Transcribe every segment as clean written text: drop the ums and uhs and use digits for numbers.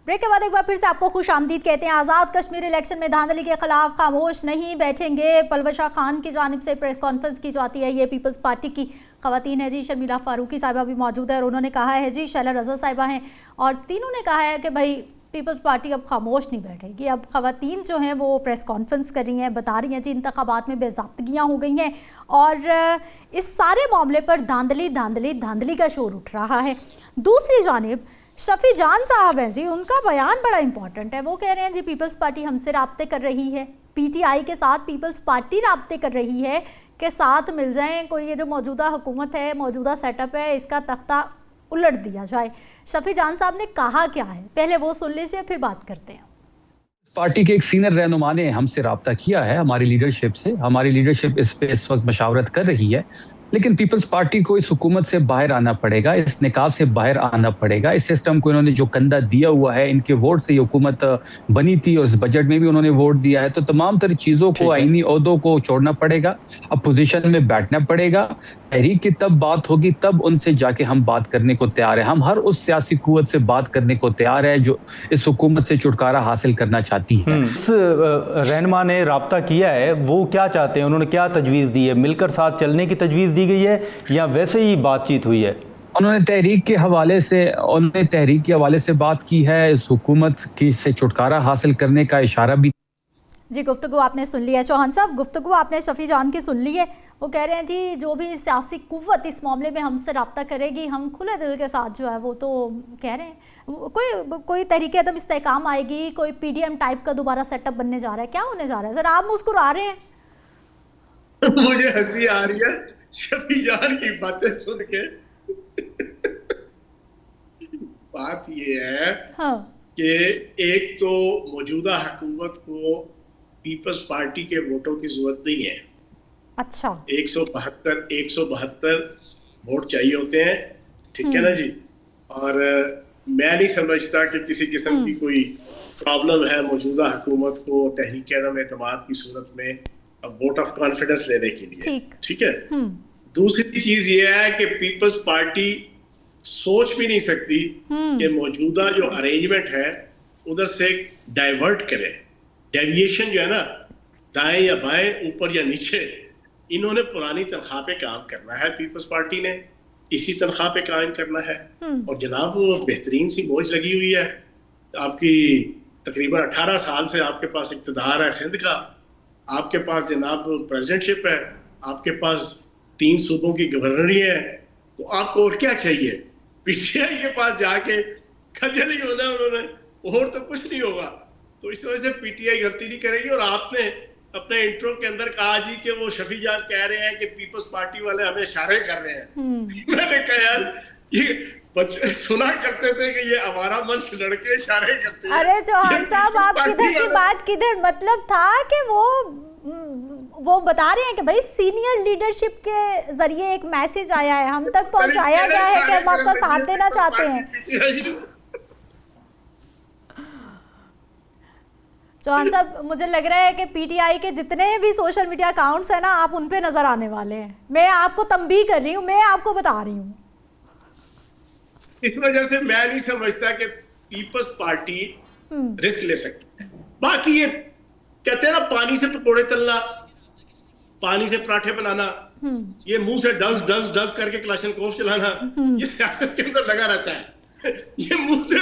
Break के बाद एक बार फिर से आपको खुश आमदीद कहते हैं। आज़ाद कश्मीर इलेक्शन में धांधली के खिलाफ खामोश नहीं बैठेंगे। पलवशा खान की जानिब से प्रेस कॉन्फ्रेंस की जाती है। ये पीपल्स पार्टी की खवातीन है जी। शर्मिला फारूकी साहिबा भी मौजूद है और उन्होंने कहा है जी, शैला रज़ा साहिबा हैं, और तीनों ने कहा है कि भाई पीपल्स पार्टी अब खामोश नहीं बैठेगी। अब खवातीन जो हैं वो प्रेस कॉन्फ्रेंस कर रही हैं, बता रही हैं जी इंतखाबात में बेज़ाब्तगियाँ हो गई हैं और इस सारे मामले पर धांधली का शोर उठ रहा है। दूसरी जानिब शफी जान साहब हैं जी, उनका बयान बड़ा इंपॉर्टेंट है। वो कह रहे हैं जी पीपल्स पार्टी हमसे राब्ते कर रही है, पीटीआई के साथ पीपल्स पार्टी राब्ते कर रही है कि साथ मिल जाएं, कोई ये जो मौजूदा हुकूमत है, मौजूदा सेटअप है, इसका तख्ता उलट दिया जाए। शफी जान साहब ने कहा क्या है, पहले वो सुन लीजिए फिर बात करते हैं। पार्टी के एक सीनियर रहनुमा ने हमसे राब्ता किया है, हमारी लीडरशिप से। हमारी लीडरशिप इस पे इस वक्त मशावरत कर रही है, लेकिन पीपल्स पार्टी को इस हुकूमत से बाहर आना पड़ेगा, इस निकाह से बाहर आना पड़ेगा। इस सिस्टम को इन्होंने जो कंधा दिया हुआ है, इनके वोट से ये हुकूमत बनी थी और इस बजट में भी उन्होंने वोट दिया है, तो तमाम तरह चीज़ों को, आईनी ओहदों को छोड़ना पड़ेगा, अपोजिशन में बैठना पड़ेगा। तहरीक की तब बात होगी, तब उनसे जाके हम बात करने को तैयार है। हम हर उस सियासी कुव्वत से बात करने को तैयार है जो इस हुकूमत से छुटकारा हासिल करना चाहती है। इस रहनुमा ने राब्ता किया है, वो क्या चाहते हैं, उन्होंने क्या तजवीज़ दी है? मिलकर साथ चलने की तजवीज़ दी गई है या वैसे ही बातचीत हुई है? उन्होंने तहरीक के हवाले से बात की है, इस हुकूमत की से छुटकारा हासिल करने का इशारा भी। जी, गुफ्तगू आपने सुन लिया चौहान साहब, गुफ्तगू आपने शफी जान की सुन ली है। वो कह रहे हैं जी जो भी सियासी कुव्वत इस मामले में हमसे रब्ता करेगी, हम खुले दिल के साथ जो है वो तो कह रहे हैं कोई तहरीक अदम इस्तेहकाम आएगी, कोई पीडीएम टाइप का दोबारा सेटअप बनने जा रहा है। क्या होने जा रहा है सर? आप मुस्कुरा रहे हैं। मुझे हंसी आ रही है शफी जान की बातें सुन के। बात ये है कि एक तो मौजूदा हुकूमत को पीपल्स पार्टी के वोटों की जरूरत नहीं है। अच्छा, 172 वोट चाहिए होते हैं, ठीक है ना जी। और मैं नहीं समझता कि किसी किस्म की कोई प्रॉब्लम है मौजूदा हुकूमत को तहरीक अदम एतमाद की सूरत में वोट ऑफ कॉन्फिडेंस लेने के लिए, ठीक है। दूसरी चीज ये है कि पीपल्स पार्टी सोच भी नहीं सकती कि मौजूदा जो अरेंजमेंट है उधर से डाइवर्ट करे। डेविएशन जो है ना, दाएं या बाएं, ऊपर या नीचे, इन्होंने पुरानी तनख्वाह पे काम करना है। पीपल्स पार्टी ने इसी तनख्वाह पे काम करना है और जनाब वो बेहतरीन सी मौज लगी हुई है। आपकी तकरीबन 18 साल से आपके पास इक़्तिदार है सिंध का, आपके पास जनाब प्रेसिडेंटशिप है, आपके पास 3 सूबों की गवर्नरी है, तो आपको और क्या चाहिए? पीटीआई के पास जाके खजल ही होना उन्होंने, और तो कुछ नहीं होगा। तो इस वजह से पीटीआई गलती नहीं करेगी। और आपने अपने इंट्रो के अंदर कहा जी कि वो शफी जान कह रहे हैं कि पीपल्स पार्टी वाले हमें इशारे कर रहे हैं। मैंने कहा यार, ये बच्चे सुना करते थे कि ये हमारा मंच लड़के इशारे करते हैं। अरे चौहान साहब, आप किधर की बात किधर, मतलब था कि वो बता रहे हैं कि भाई सीनियर लीडरशिप के जरिए एक मैसेज आया है, हम तक पहुंचाया गया है कि हम आपका साथ देना चाहते हैं। चौहान साहब, मुझे लग रहा है कि पीटीआई के जितने भी सोशल मीडिया अकाउंट्स हैं ना, आप उन पे नजर आने वाले हैं। मैं आपको तंबीह कर रही हूँ, मैं आपको बता रही हूँ। इस वजह से मैं नहीं समझता कि पीपल्स पार्टी रिस्क ले सकती है। बाकी ये कहते हैं ना, पानी से पकोड़े तलना, पानी से पराठे बनाना, ये मुंह से डज करके क्लाशनकोव चलाना, ये सियासत के अंदर लगा रहता है। ये मुंह से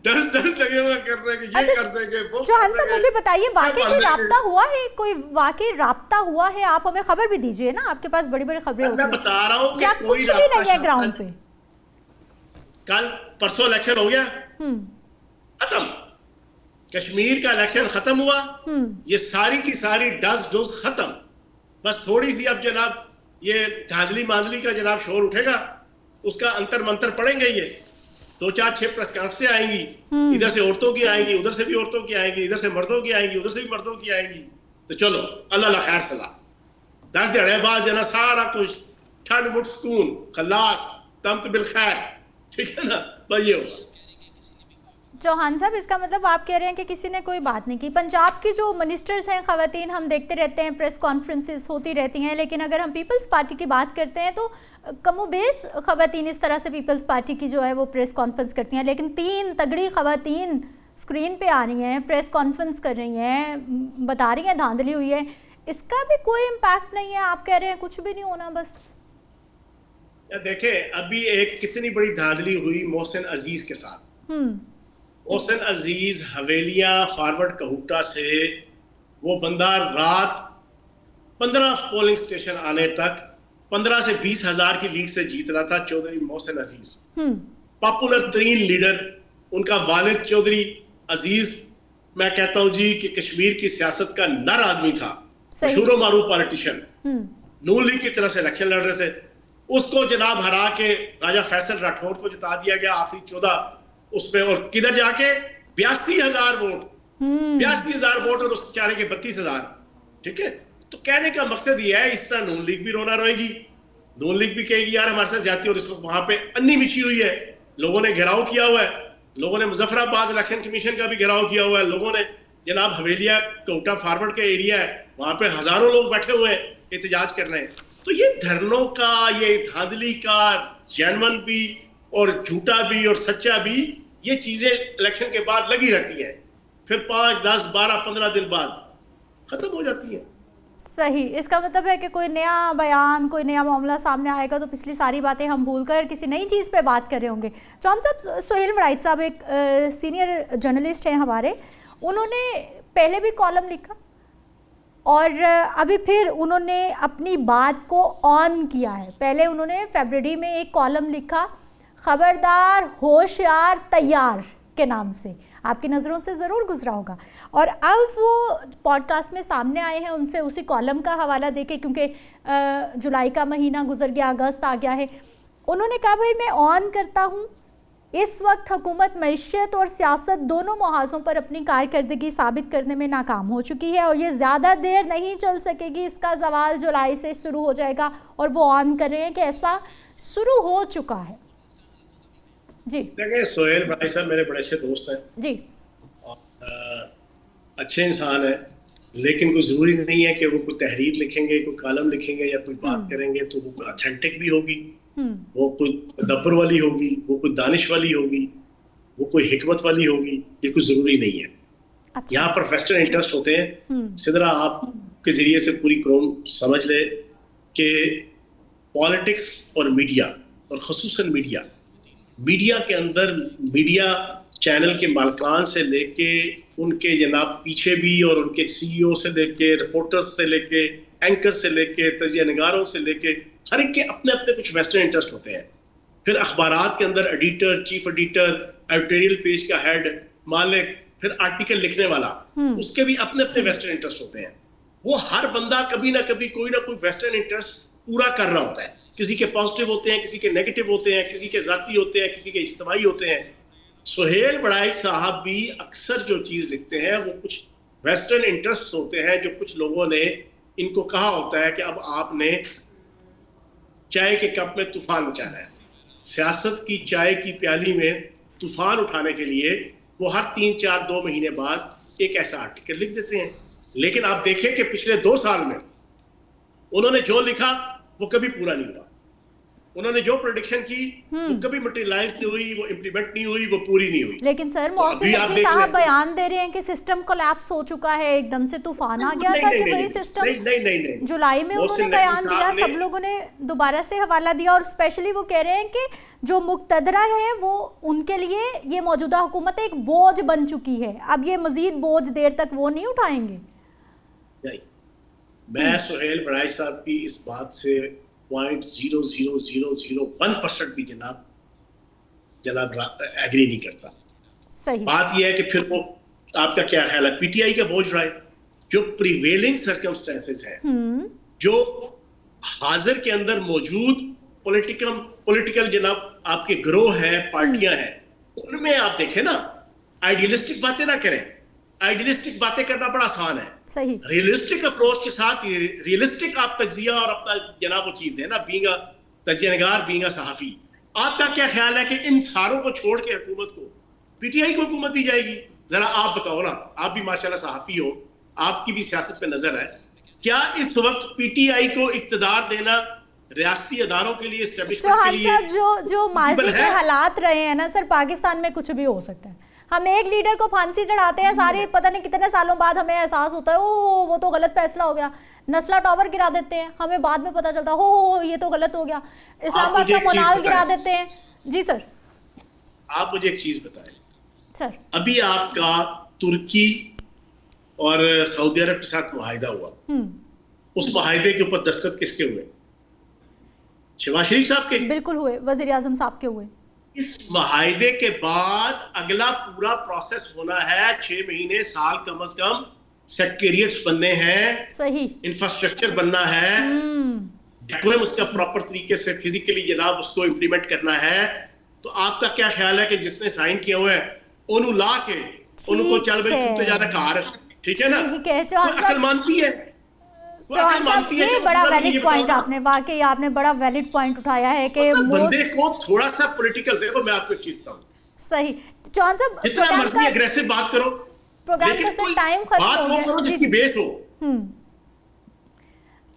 डज लगे हुए कर रहे हैं कि ये कर देंगे, वो चौहान साहब मुझे बताइए, वाकई कोई राब्ता हुआ है? कोई वाकई राब्ता हुआ है? आप हमें खबर भी दीजिए ना, आपके पास बड़ी बड़ी खबरें होती हैं। मैं बता रहा हूँ कि कुछ भी नहीं है ग्राउंड पे। कल परसों इलेक्शन हो गया, खत्म। कश्मीर का इलेक्शन खत्म हुआ, ये सारी की सारी डज खत्म। बस थोड़ी सी अब जनाब ये धांधली मांधली का जनाब शोर उठेगा, उसका अंतर मंतर पड़ेंगे। ये 2-4-6 प्रेस कॉन्फ्रेंसें आएंगी, इधर से औरतों की आएंगी, उधर से भी औरतों की आएंगी, इधर से मर्दों की आएंगी, उधर से भी मर्दों की आएंगी। तो चलो अल्लाह खैर सलाह, 10 दिहाड़े बाद जना सारा कुछ ठंड मुठ सुकून खलास तमत बिल खैर, ठीक है ना, बस ये होगा। चौहान साहब, इसका मतलब आप कह रहे हैं कि किसी ने कोई बात नहीं की। पंजाब की जो मिनिस्टर्स हैं खवातीन, हम देखते रहते हैं प्रेस कॉन्फ्रेंसेस होती रहती हैं, लेकिन अगर हम पीपल्स पार्टी की बात करते हैं तो कमोबेश खवातीन इस तरह से पीपल्स पार्टी की जो है वो प्रेस कॉन्फ्रेंस करती हैं, लेकिन 3 तगड़ी खवातीन اسکرین پہ آ رہی ہیں, پریس کانفرنس کر رہی ہیں, بتا رہی ہیں دھاندلی ہوئی ہے, اس کا بھی کوئی امپیکٹ نہیں ہے؟ آپ کہہ رہے ہیں کچھ بھی نہیں ہونا بس. دیکھیں ابھی ایک کتنی بڑی دھاندلی ہوئی محسن عزیز کے ساتھ. محسن عزیز حویلیاں فارورڈ کہوٹا سے وہ بندہ رات 15 پولنگ سٹیشن آنے تک 15 سے 20 ہزار کی لیڈ سے جیت رہا تھا چودھری محسن عزیز. پاپولر ترین لیڈر, ان کا والد چودھری عزیز میں کہتا ہوں جی کہ کشمیر کی سیاست کا نر آدمی تھا, مشہور و معروف پالیٹیشین, نون لیگ کی طرف سے الیکشن لڑ رہے تھے. اس کو جناب ہرا کے راجہ فیصل راٹھور کو جتا دیا گیا آخری 14 اس میں, اور کدھر جا کے 82,000 ووٹ, 82,000 ووٹ اور اس چارے کے 32,000. ٹھیک ہے, تو کہنے کا مقصد یہ ہے اس طرح نون لیگ بھی رونا روئے گی, نون لیگ بھی کہے گی یار ہمارے ساتھ زیادتی, اور اس وقت وہاں پہ انی بچھی ہوئی ہے, لوگوں نے گھیراؤ کیا ہوا ہے, لوگوں نے مظفر آباد الیکشن کمیشن کا بھی گھیراؤ کیا ہوا ہے, لوگوں نے جناب حویلیاں کوٹا فارورڈ کا ایریا ہے وہاں پہ ہزاروں لوگ بیٹھے ہوئے ہیں احتجاج کر رہے ہیں. تو یہ دھرنوں کا, یہ دھاندلی کا, جینون بھی اور جھوٹا بھی اور سچا بھی, یہ چیزیں الیکشن کے بعد لگی رہتی ہیں, پھر 5, 10, 12, 15 دن بعد ختم ہو جاتی ہیں. صحیح, اس کا مطلب ہے کہ کوئی نیا بیان, کوئی نیا معاملہ سامنے آئے گا تو پچھلی ساری باتیں ہم بھول کر کسی نئی چیز پہ بات کر رہے ہوں گے. جام صاحب, سہیل وڑائچ صاحب ایک سینئر جرنلسٹ ہیں ہمارے, انہوں نے پہلے بھی کالم لکھا اور ابھی پھر انہوں نے اپنی بات کو آن کیا ہے. پہلے انہوں نے فیبرری میں ایک کالم لکھا خبردار ہوشیار تیار کے نام سے, آپ کی نظروں سے ضرور گزرا ہوگا, اور اب وہ پوڈ کاسٹ میں سامنے آئے ہیں ان سے اسی کالم کا حوالہ دے کے, کیونکہ جولائی کا مہینہ گزر گیا, اگست آ گیا ہے. انہوں نے کہا بھائی میں آن کرتا ہوں, اس وقت حکومت معیشت اور سیاست دونوں محاذوں پر اپنی کارکردگی ثابت کرنے میں ناکام ہو چکی ہے اور یہ زیادہ دیر نہیں چل سکے گی, اس کا زوال جولائی سے شروع ہو جائے گا. اور وہ آن کر رہے ہیں کہ ایسا شروع ہو چکا ہے. جی دیکھیں سہیل بھائی صاحب میرے بڑے اچھے دوست ہیں جی, اچھے انسان ہیں, لیکن کوئی ضروری نہیں ہے کہ وہ کوئی تحریر لکھیں گے, کوئی کالم لکھیں گے یا کوئی بات کریں گے تو وہ کوئی اتھینٹک بھی ہوگی, وہ کوئی تدبر والی ہوگی, وہ کوئی دانش والی ہوگی, وہ کوئی حکمت والی ہوگی, یہ کوئی ضروری نہیں ہے. یہاں پر ویسٹرن انٹرسٹ ہوتے ہیں. سدرا آپ کے ذریعے سے پوری قوم سمجھ لے کہ پالیٹکس اور میڈیا, اور خصوصاً میڈیا کے اندر میڈیا چینل کے مالکان سے لے کے ان کے جناب پیچھے بھی, اور ان کے سی ای او سے لے کے رپورٹر سے لے کے اینکر سے لے کے تجزیہ نگاروں سے لے کے ہر ایک کے اپنے اپنے کچھ ویسٹرن انٹرسٹ ہوتے ہیں. پھر اخبارات کے اندر editor, chief editor, editorial page کا ہیڈ, مالک, پھر آرٹیکل لکھنے والا, اس کے بھی اپنے اپنے ویسٹرن انٹرسٹ ہوتے ہیں. وہ ہر بندہ کبھی نہ کبھی کوئی نہ کوئی ویسٹرن انٹرسٹ پورا کر رہا ہوتا ہے. کسی کے پازیٹیو ہوتے ہیں, کسی کے نیگیٹو ہوتے ہیں, کسی کے ذاتی ہوتے ہیں, کسی کے اجتماعی ہوتے ہیں. سہیل وڑائچ صاحب بھی اکثر جو چیز لکھتے ہیں وہ کچھ ویسٹرن انٹرسٹ ہوتے ہیں, جو کچھ لوگوں نے ان کو کہا ہوتا ہے کہ اب آپ نے چائے کے کپ میں طوفان مچانا ہے. سیاست کی چائے کی پیالی میں طوفان اٹھانے کے لیے وہ ہر 3, 4, 2 مہینے بعد ایک ایسا آرٹیکل لکھ دیتے ہیں. لیکن آپ دیکھیں کہ پچھلے 2 سال میں انہوں نے جو لکھا وہ کبھی پورا نہیں ہوا. انہوں نے جو پریڈکشن کی وہ کبھی مٹیریلائز نہیں ہوئی, وہ امپلیمنٹ نہیں ہوئی, وہ پوری نہیں ہوئی. لیکن سر محسن نقوی صاحب بیان دے رہے ہیں کہ سسٹم کولیپس ہو چکا ہے, ایک دم سے طوفان آ گیا تھا کہ وہی سسٹم جولائی میں انہوں نے بیان دیا, سب لوگوں نے دوبارہ سے حوالہ دیا, اور اسپیشلی وہ کہہ رہے ہیں کہ جو مقتدرہ ہے وہ ان کے لیے یہ موجودہ حکومت ایک بوجھ بن چکی ہے, اب یہ مزید بوجھ دیر تک وہ نہیں اٹھائیں گے. میں سہیل وڑائچ صاحب کی اس بات سے 0.00001% بھی جناب ایگری نہیں کرتا. صحیح بات یہ ہے کہ پھر وہ آپ کا کیا خیال ہے پی ٹی آئی کا بوجھ رہا ہے؟ جو پریویلنگ سرکمسٹانسز ہیں, جو حاضر کے اندر موجود پولیٹیکل جناب آپ کے گروہ ہیں, پارٹیاں ہیں, ان میں آپ دیکھیں نا, آئیڈیلسٹک باتیں نہ کریں. آئیڈیلسٹک باتیں کرنا بڑا آسان ہے. صحیح, ریئلسٹک اپروچ کے ساتھ ریئلسٹک آپ تجزیہ اور اپنا جناب وہ چیز دیں نا, بینگ اے تجزیہ نگار, بینگ اے صحافی. آپ کا کیا خیال ہے کہ ان ساروں کو چھوڑ کے حکومت کو, پی ٹی آئی کو حکومت دی جائے گی؟ ذرا آپ بتاؤ نا, آپ بھی ماشاءاللہ صحافی ہو, آپ کی بھی سیاست پہ نظر ہے, کیا اس وقت پی ٹی آئی کو اقتدار دینا ریاستی اداروں کے لیے, اسٹیبلشمنٹ کے لیے جو ماضی کے حالات رہے ہیں نا سر, پاکستان میں کچھ بھی ہو سکتا ہے. हम एक लीडर को फांसी चढ़ाते हैं, सारे पता नहीं कितने सालों बाद हमें एहसास होता है ओ वो तो गलत फैसला हो गया, नस्ला टावर गिरा देते हैं, हमें बाद में पता चलता है हो ये तो गलत हो गया, इस्लामाबाद का मोनाल गिरा देते हैं। जी सर। आप मुझे एक चीज बताएं सर, अभी आपका तुर्की और सऊदी अरब के साथ मुआहिदा हुआ, उस मुआहिदे के ऊपर दस्तखत किसके हुए? शहबाज शरीफ साहब के। बिल्कुल हुए, वजीर आजम साहब के हुए। इस मुआहिदे के बाद अगला पूरा प्रोसेस होना है, 6 महीने साल कम से कम सेक्रेटेरिएट्स बनने हैं, सही, इंफ्रास्ट्रक्चर बनना है, डेकोरम उसका प्रॉपर तरीके से फिजिकली जनाब उसको इम्प्लीमेंट करना है। तो आपका क्या ख्याल है कि जिसने साइन किया हुआ है उन्होंने ला के उनको चल भाई तू तो ज्यादा कार, ठीक है ना, ठीक है चौहान वो अकल मानती है, वो अकल चौहान साहब, मानती है। ये बड़ा वैलिड पॉइंट आपने, वाकई आपने बड़ा वैलिड पॉइंट उठाया है कि बंदे को थोड़ा सा पॉलिटिकल, देखो मैं आपको चीज बताऊं, सही। चौहान साहब, जितना मर्जी एग्रेसिव बात करो, प्रोग्राम लेकिन का कोई टाइम खत्म बात हो वो गया। करो जिसकी बेस हो।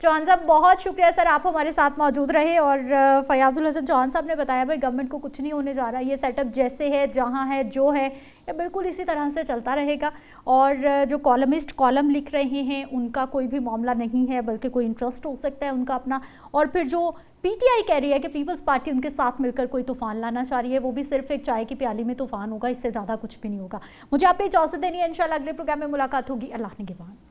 चौहान साहब बहुत शुक्रिया सर, आप हमारे साथ मौजूद रहे। और फयाजुल हसन चौहान साहब ने बताया भाई गवर्नमेंट को कुछ नहीं होने जा रहा, ये सेटअप जैसे है, जहां है, जो है, ये बिल्कुल इसी तरह से चलता रहेगा। और जो कॉलमिस्ट कॉलम लिख रहे हैं उनका कोई भी मामला नहीं है, बल्कि कोई इंटरेस्ट हो सकता है उनका अपना। और फिर जो पीटीआई कह रही है कि पीपल्स पार्टी उनके साथ मिलकर कोई तूफान लाना चाह रही है, वो भी सिर्फ एक चाय की प्याली में तूफान होगा, इससे ज़्यादा कुछ भी नहीं होगा। मुझे आप पे इजाज़त देनी है, इंशाल्लाह अगले प्रोग्राम में मुलाकात होगी। अल्लाह निगहबान।